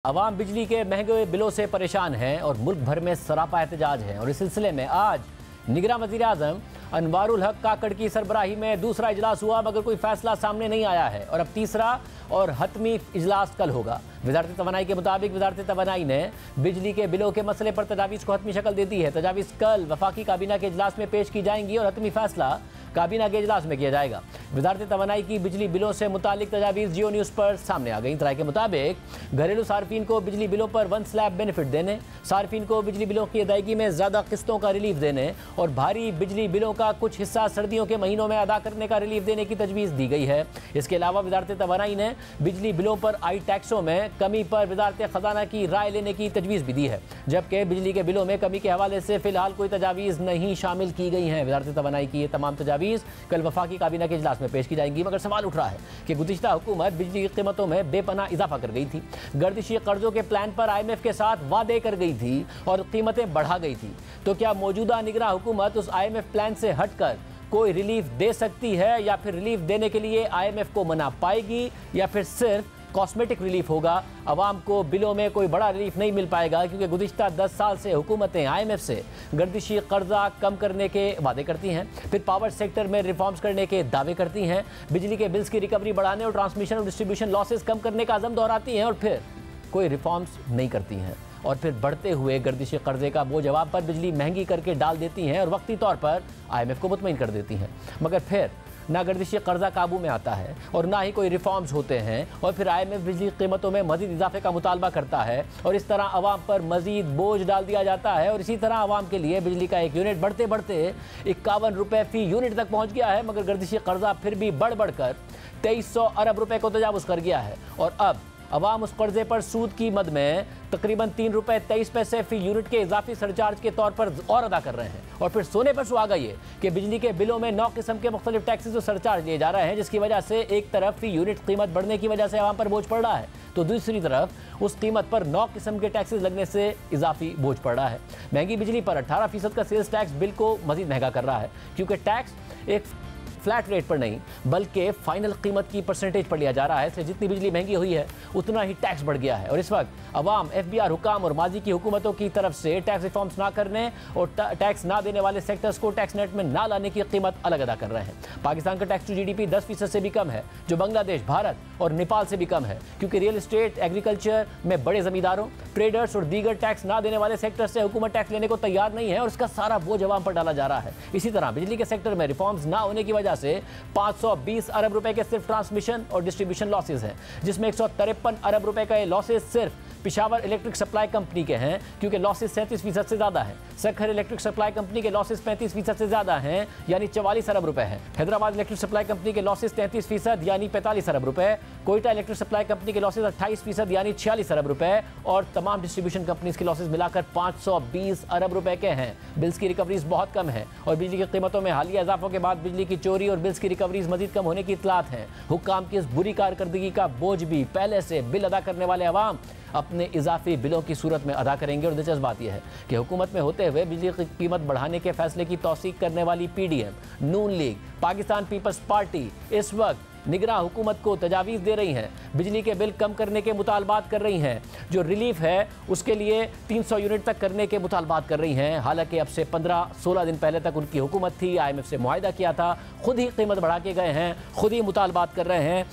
अवाम बिजली के महंगे बिलों से परेशान हैं और मुल्क भर में सरापा एहतजाज है। और इस सिलसिले में आज निगरां वज़ीर-ए-आज़म अनवारुल हक काकड़ की सरबराही में दूसरा इजलास हुआ, मगर कोई फैसला सामने नहीं आया है और अब तीसरा और हतमी इजलास कल होगा। वज़ारत तवानाई के मुताबिक वज़ारत तवानाई ने बिजली के बिलों के मसले पर तजावीज़ को हतमी शक्ल दे दी है। तजावीज़ कल वफाकी काबीना के इजलास में पेश की जाएंगी और हतमी फैसला काबीना के इजलास में किया जाएगा। वज़ारत तवानाई की बिजली बिलों से मुतालिक तजावीज़ जियो न्यूज़ पर सामने आ गई। इतराई के मुताबिक घरेलू सार्फिन को बिजली बिलों पर 1 स्लैब बेनिफिट देने, सार्फिन को बिजली बिलों की अदायगी में ज़्यादा किस्तों का रिलीफ देने और भारी बिजली बिलों का कुछ हिस्सा सर्दियों के महीनों में अदा करने का रिलीफ देने की तजवीज़ दी गई है। इसके अलावा वज़ारत तवानाई ने बिजली बिलों पर आई टैक्सों में कमी पर वज़ारत ख़जाना की राय लेने की तजवीज़ भी दी है, जबकि बिजली के बिलों में कमी के हवाले से फ़िलहाल कोई तजावीज़ नहीं शामिल की गई हैं। वज़ारत तवानाई की ये तमाम तजावीज़ कल वफाकी काबीना के इजलास में पेश की जाएंगी, मगर सवाल उठ रहा है कि गुज़िश्ता हुकूमत बिजली की कीमतों में बेपनाह इजाफा कर गई थी, गर्दिशी कर्जों के प्लान पर IMF के साथ वादे कर गई थी और कीमतें बढ़ा गई थी। तो क्या मौजूदा निगरां हुकूमत उस IMF प्लान से हटकर कोई रिलीफ दे सकती है, या फिर रिलीफ देने के लिए IMF को मना पाएगी, या फिर सिर्फ कॉस्मेटिक रिलीफ होगा? अवाम को बिलों में कोई बड़ा रिलीफ नहीं मिल पाएगा, क्योंकि गुज़िश्ता 10 साल से हुकूमतें IMF से गर्दिशी कर्जा कम करने के वादे करती हैं, फिर पावर सेक्टर में रिफॉर्म्स करने के दावे करती हैं, बिजली के बिल्स की रिकवरी बढ़ाने और ट्रांसमिशन और डिस्ट्रीब्यूशन लॉसेस कम करने का अज़म दोहराती हैं, और फिर कोई रिफॉर्म्स नहीं करती हैं और फिर बढ़ते हुए गर्दिशी कर्जे का बोझ अवाम पर बिजली महंगी करके डाल देती हैं और वक्ती तौर पर IMF को मुतमईन कर देती हैं। मगर फिर ना गर्दिशी कर्जा काबू में आता है और ना ही कोई रिफॉर्म्स होते हैं, और फिर IMF बिजली कीमतों में मजीद इजाफे का मुतालबा करता है और इस तरह आवाम पर मजीद बोझ डाल दिया जाता है। और इसी तरह आवाम के लिए बिजली का एक यूनिट बढ़ते बढ़ते 51 रुपये फ़ी यूनिट तक पहुँच गया है, मगर गर्दिशी कर्जा फिर भी बढ़ बढ़कर 2300 अरब रुपये को तजावुज़ कर गया है। और अब अवाम उस कर्जे पर सूद की मद में तकरीबन 3 रुपये 23 पैसे फ़ी यूनिट के इजाफी सरचार्ज के तौर पर और अदा कर रहे हैं। और फिर सोने पर सुहागा ये कि बिजली के बिलों में 9 किस्म के मुख्तलिफ टैक्सेस और सरचार्ज लिए जा रहे हैं, जिसकी वजह से एक तरफ फ़ी यूनिट कीमत बढ़ने की वजह से आवाम पर बोझ पड़ रहा है, तो दूसरी तरफ उस कीमत पर 9 किस्म के टैक्सेस लगने से इजाफी बोझ पड़ रहा है। महंगी बिजली पर 18% का सेल्स टैक्स बिल को मजीद महंगा कर रहा है, क्योंकि टैक्स एक फ्लैट रेट पर नहीं बल्कि फाइनल कीमत की परसेंटेज पर लिया जा रहा है। इसलिए जितनी बिजली महंगी हुई है उतना ही टैक्स बढ़ गया है। और इस वक्त अवाम FBR हुकाम और माजी की हुकूमतों की तरफ से टैक्स रिफॉर्म्स ना करने और टैक्स ना देने वाले सेक्टर्स को टैक्स नेट में ना लाने की कीमत अलग अदा कर रहे हैं। पाकिस्तान का टैक्स टू GDP 10% से भी कम है, जो बांग्लादेश, भारत और नेपाल से भी कम है, क्योंकि रियल एस्टेट, एग्रीकल्चर में बड़े जमींदारों, ट्रेडर्स और दीगर टैक्स ना देने वाले सेक्टर से हुकूमत टैक्स लेने को तैयार नहीं है और इसका सारा बोझ अवाम पर डाला जा रहा है। इसी तरह बिजली के सेक्टर में रिफॉर्म्स ना होने की वजह से 520 अरब रुपए के सिर्फ ट्रांसमिशन और डिस्ट्रीब्यूशन लॉसेस हैं, जिसमें 153 अरब रुपए का ये लॉसेस सिर्फ पिशावर इलेक्ट्रिक सप्लाई कंपनी के हैं, क्योंकि लॉसेस 37% से ज़्यादा है। सखर इलेक्ट्रिक सप्लाई कंपनी के लॉसेस 35% से ज़्यादा हैं, यानी 44 अरब रुपए हैं। हैदराबाद इलेक्ट्रिक सप्लाई कंपनी के लॉसेस 33% यानी 45 अरब रुपए। कोयटा इलेक्ट्रिक सप्लाई कंपनी के लॉसेस 28% यानी 46 अरब रुपए। और तमाम डिस्ट्रीब्यूशन कंपनीज के लॉसेस मिलाकर 520 अरब रुपए के हैं। बिल्स की रिकवरीज बहुत कम है और बिजली की कीमतों में हालिया इजाफों के बाद बिजली की चोरी और बिल्स की रिकवरीज मजीद कम होने की इतलात हैं। हुक्काम की इस बुरी कारकर्दगी का बोझ भी पहले से बिल अदा करने वाले अवाम अपने इजाफी बिलों की सूरत में अदा करेंगे। और दिलचस्प बात यह है कि हुकूमत में होते हुए बिजली की कीमत बढ़ाने के फैसले की तौसीक करने वाली PDM, नून लीग, पाकिस्तान पीपल्स पार्टी इस वक्त निगरां हुकूमत को तजावीज़ दे रही हैं, बिजली के बिल कम करने के मुतालबात कर रही हैं, जो रिलीफ है उसके लिए 300 यूनिट तक करने के मुतालबात कर रही हैं। हालांकि अब से 15-16 दिन पहले तक उनकी हुकूमत थी, IMF से मुआहिदा किया था, खुद ही कीमत बढ़ा के गए हैं, खुद ही मुतालबात कर रहे हैं।